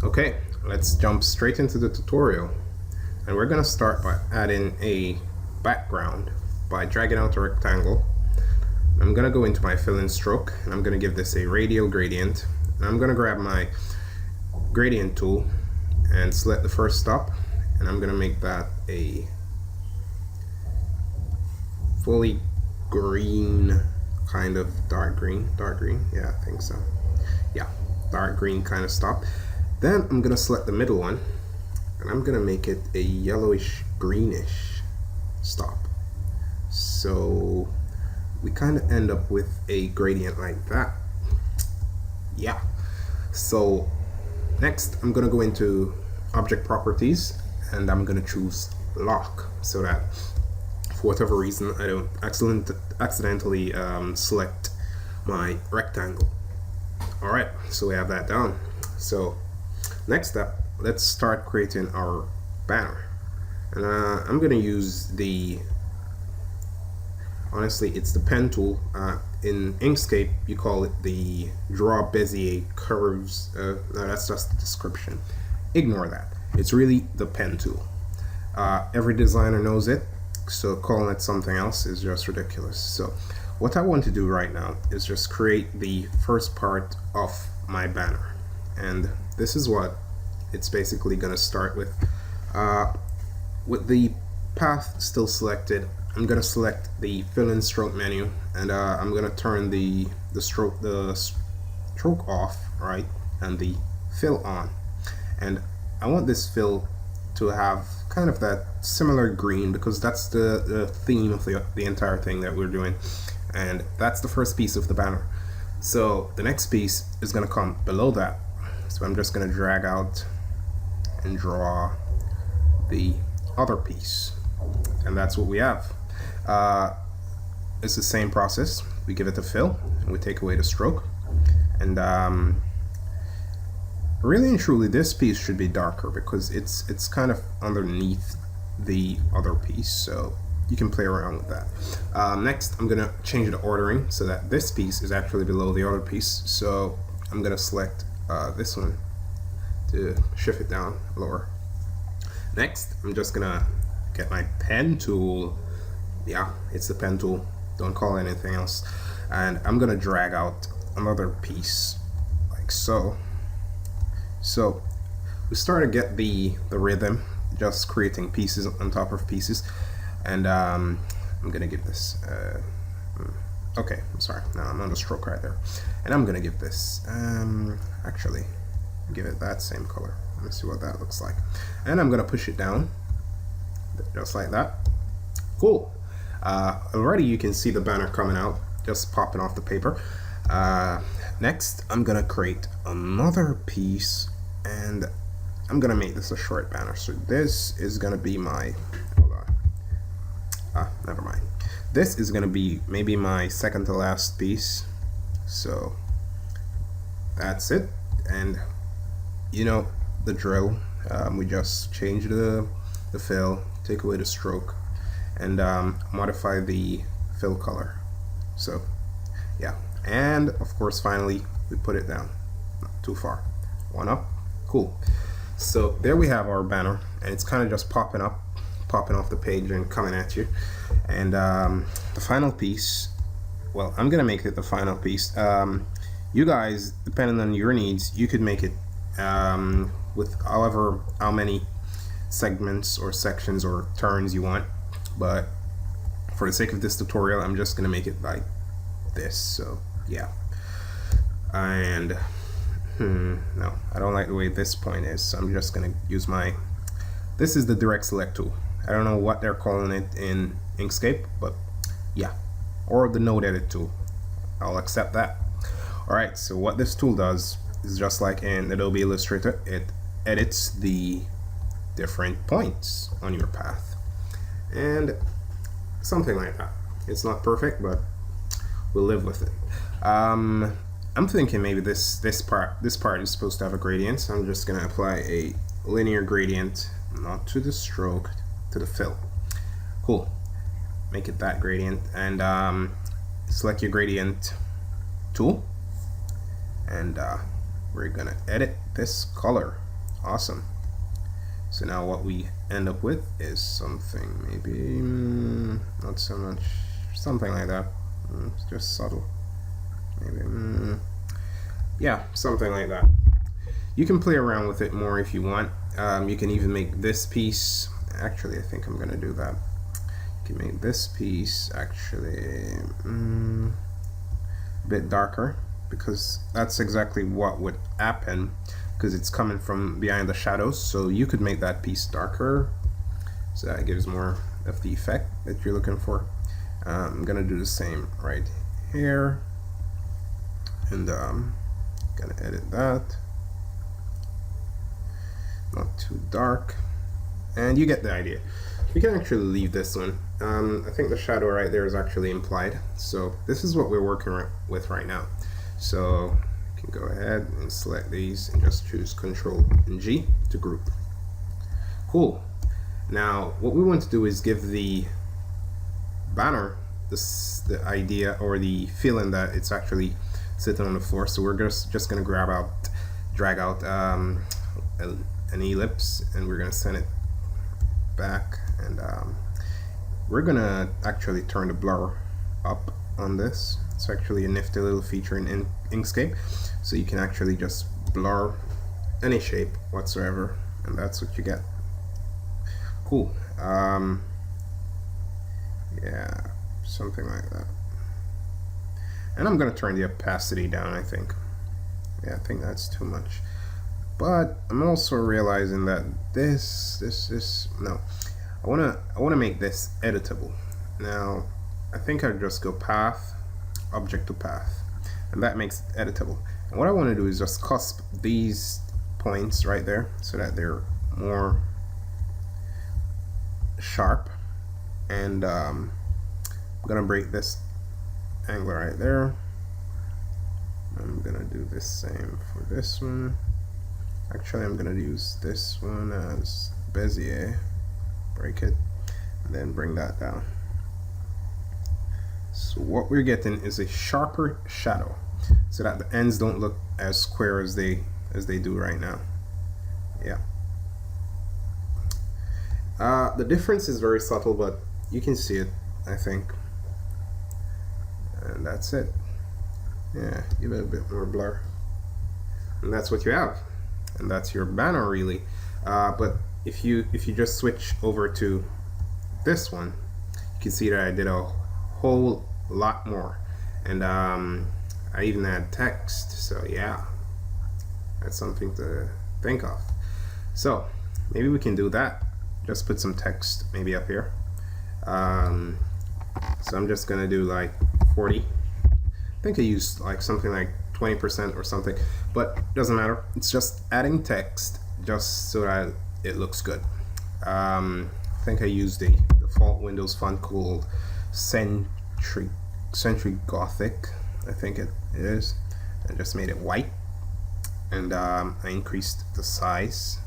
Okay, let's jump straight into the tutorial. And we're going to start by adding a background by dragging out a rectangle. I'm going to go into my fill and stroke and I'm going to give this a radial gradient. And I'm going to grab my gradient tool and select the first stop, and I'm going to make that a fully green, kind of dark green, yeah, I think so. Yeah, dark green kind of stop. Then I'm going to select the middle one and I'm going to make it a yellowish greenish stop. So we kind of end up with a gradient like that. Yeah. So next I'm going to go into object properties and I'm going to choose lock, so that for whatever reason I don't accidentally select my rectangle. Alright, so we have that down. So next up, let's start creating our banner. And I'm going to use the, honestly, it's the pen tool. In Inkscape, you call it the draw Bezier curves. No, that's just the description. Ignore that. It's really the pen tool. Every designer knows it, so calling it something else is just ridiculous. So what I want to do right now is just create the first part of my banner. And this is what it's basically going to start with. With the path still selected, I'm going to select the fill and stroke menu, and I'm going to turn the stroke off, right, and the fill on. And I want this fill to have kind of that similar green, because that's the theme of the entire thing that we're doing, and that's the first piece of the banner. So the next piece is going to come below that. So I'm just going to drag out and draw the other piece, and that's what we have. It's the same process. We give it a fill and we take away the stroke, and really and truly this piece should be darker because it's kind of underneath the other piece, so you can play around with that. Next I'm gonna change the ordering so that this piece is actually below the other piece. So I'm gonna select this one to shift it down lower. Next I'm just gonna get my pen tool. Yeah, it's the pen tool, don't call it anything else, and I'm gonna drag out another piece like so. So we start to get the rhythm, just creating pieces on top of pieces. And I'm gonna give this okay, I'm sorry, no, I'm on the stroke right there, and I'm gonna give this actually give it that same color. Let me see what that looks like, and I'm gonna push it down just like that. Cool. Already you can see the banner coming out, just popping off the paper. Next I'm gonna create another piece, and I'm gonna make this a short banner. So this is gonna be my, hold on, never mind, this is gonna be maybe my second to last piece. So that's it, and you know the drill. We just change the fill, take away the stroke, and modify the fill color. So yeah, and of course finally we put it down, not too far, one up. Cool. So there we have our banner, and it's kind of just popping off the page and coming at you. And the final piece, well, I'm gonna make it the final piece. You guys, depending on your needs, you could make it with how many segments or sections or turns you want, but for the sake of this tutorial I'm just gonna make it like this. So yeah, and no, I don't like the way this point is, so I'm just gonna use this is the direct select tool. I don't know what they're calling it in Inkscape, but yeah, or the node edit tool, I'll accept that. Alright, so what this tool does is just like in Adobe Illustrator, it edits the different points on your path and something like that. It's not perfect, but we'll live with it. I'm thinking maybe this part is supposed to have a gradient, so I'm just gonna apply a linear gradient, not to the stroke, to the fill. Cool. Make it that gradient, and select your gradient tool, and we're gonna edit this color. Awesome. So now what we end up with is something maybe not so much, something like that. It's just subtle. Maybe yeah, something like that. You can play around with it more if you want. You can even make this piece, actually I think I'm gonna do that. You can make this piece actually a bit darker, because that's exactly what would happen, because it's coming from behind the shadows. So you could make that piece darker, so that gives more of the effect that you're looking for. I'm gonna do the same right here, and gonna edit that, not too dark, and you get the idea. We can actually leave this one. I think the shadow right there is actually implied, so this is what we're working with right now. So you can go ahead and select these and just choose Control and G to group. Cool. Now what we want to do is give the banner the idea or the feeling that it's actually sitting on the floor. So we're just gonna drag out an ellipse, and we're gonna send it back, and we're gonna actually turn the blur up on this. It's actually a nifty little feature in Inkscape, so you can actually just blur any shape whatsoever, and that's what you get. Cool. Yeah, something like that. And I'm gonna turn the opacity down, I think. Yeah, I think that's too much. But I'm also realizing that no, I wanna make this editable. Now I think I'll just go path, object to path, and that makes it editable. And what I want to do is just cusp these points right there so that they're more sharp, and I'm gonna break this angle right there. I'm gonna do the same for this one. Actually, I'm gonna use this one as Bezier, break it, and then bring that down. So what we're getting is a sharper shadow, so that the ends don't look as square as they do right now. Yeah. The difference is very subtle, but you can see it, I think. And that's it. Yeah, give it a bit more blur. And that's what you have. And that's your banner, really. But if you just switch over to this one, you can see that I did a whole lot more, and I even add text. So yeah, that's something to think of. So maybe we can do that. Just put some text maybe up here. So I'm just gonna do like 40. I think I used like something like 20% or something, but doesn't matter. It's just adding text just so that it looks good. I think I used the default Windows font called Century Gothic, I think it is. I just made it white, and I increased the size.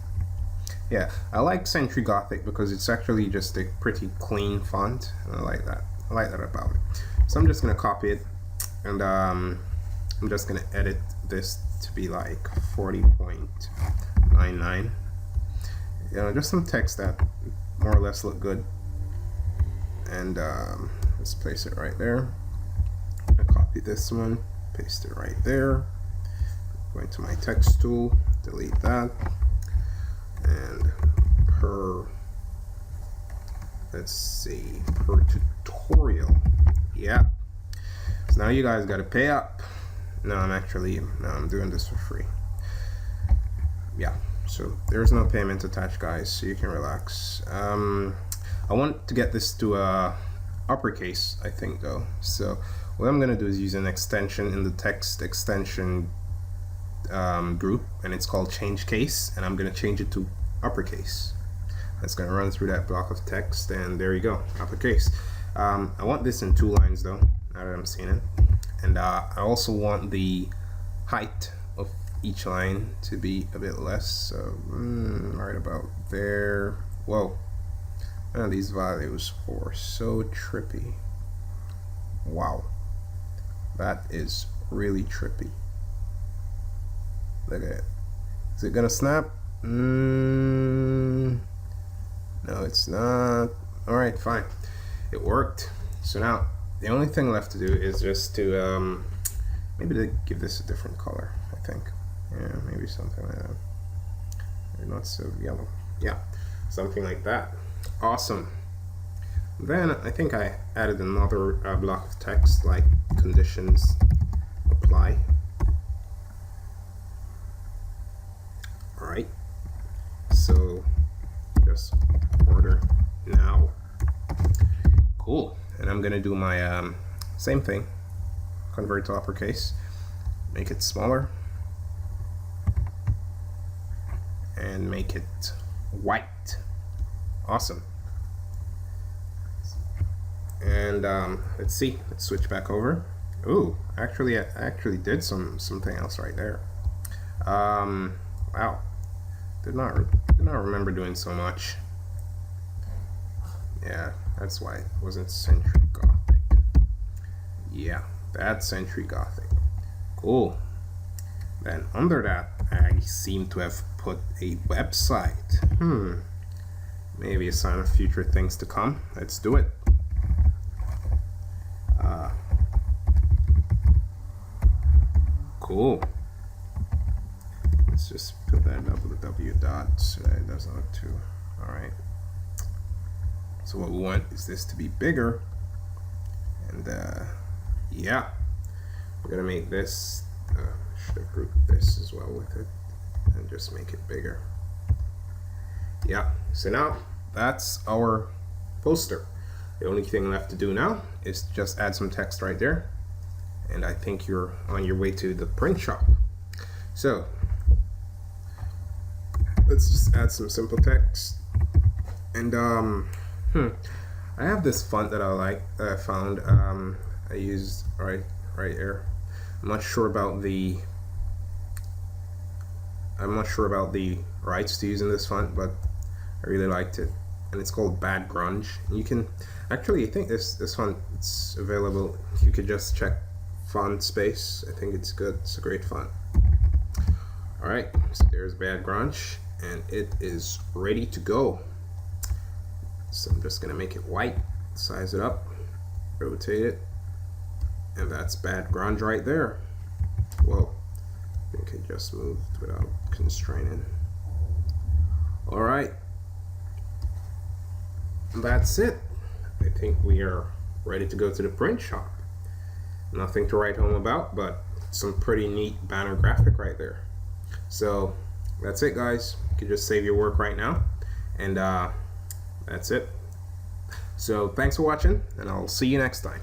Yeah, I like Century Gothic because it's actually just a pretty clean font, and I like that. I like that about it. So I'm just gonna copy it, and I'm just gonna edit this to be like 40.99. You know, just some text that more or less look good. And let's place it right there. I copy this one, paste it right there. Go into my text tool, delete that, and let's see, per tutorial. Yeah. So now you guys got to pay up. No, I'm doing this for free. Yeah. So there's no payment attached, guys, so you can relax. I want to get this to uppercase, I think, though. So what I'm gonna do is use an extension in the text extension group, and it's called change case, and I'm gonna change it to uppercase. That's gonna run through that block of text, and there you go, uppercase. I want this in 2 lines though, now that I'm seeing it, and I also want the height of each line to be a bit less, so right about there. Whoa, these values are so trippy. Wow, that is really trippy. Look at it. Is it gonna snap? No, it's not. Alright, fine. It worked. So now, the only thing left to do is just to, maybe to give this a different color, I think. Yeah, maybe something like that. Maybe not so yellow. Yeah, something like that. Awesome. Then I think I added another block of text, like conditions apply. Alright. So just order now. Cool. And I'm gonna do my same thing. Convert to uppercase. Make it smaller. And make it white. Awesome. And let's see. Let's switch back over. Ooh, actually, I actually did something else right there. Wow. Did not remember doing so much. Yeah, that's why it wasn't Century Gothic. Yeah, that's Century Gothic. Cool. Then under that, I seem to have put a website. Maybe a sign of future things to come. Let's do it. Cool. Let's just put that www dot. It doesn't look too. All right. So what we want is this to be bigger, and yeah, we're gonna make this. Should have grouped this as well with it, and just make it bigger. Yeah. So now that's our poster. The only thing left to do now is just add some text right there, and I think you're on your way to the print shop. So let's just add some simple text, and I have this font that I like, that I found. I used right here. I'm not sure about the rights to using this font, but I really liked it, and it's called Bad Grunge. And you can actually, I think this font, it's available. You could just check font space. I think it's good. It's a great font. All right, so there's Bad Grunge, and it is ready to go. So I'm just gonna make it white, size it up, rotate it, and that's Bad Grunge right there. Whoa, I think it just moved without constraining. All right, that's it. I think we are ready to go to the print shop. Nothing to write home about, but some pretty neat banner graphic right there. So that's it, guys. You can just save your work right now, and that's it. So thanks for watching, and I'll see you next time.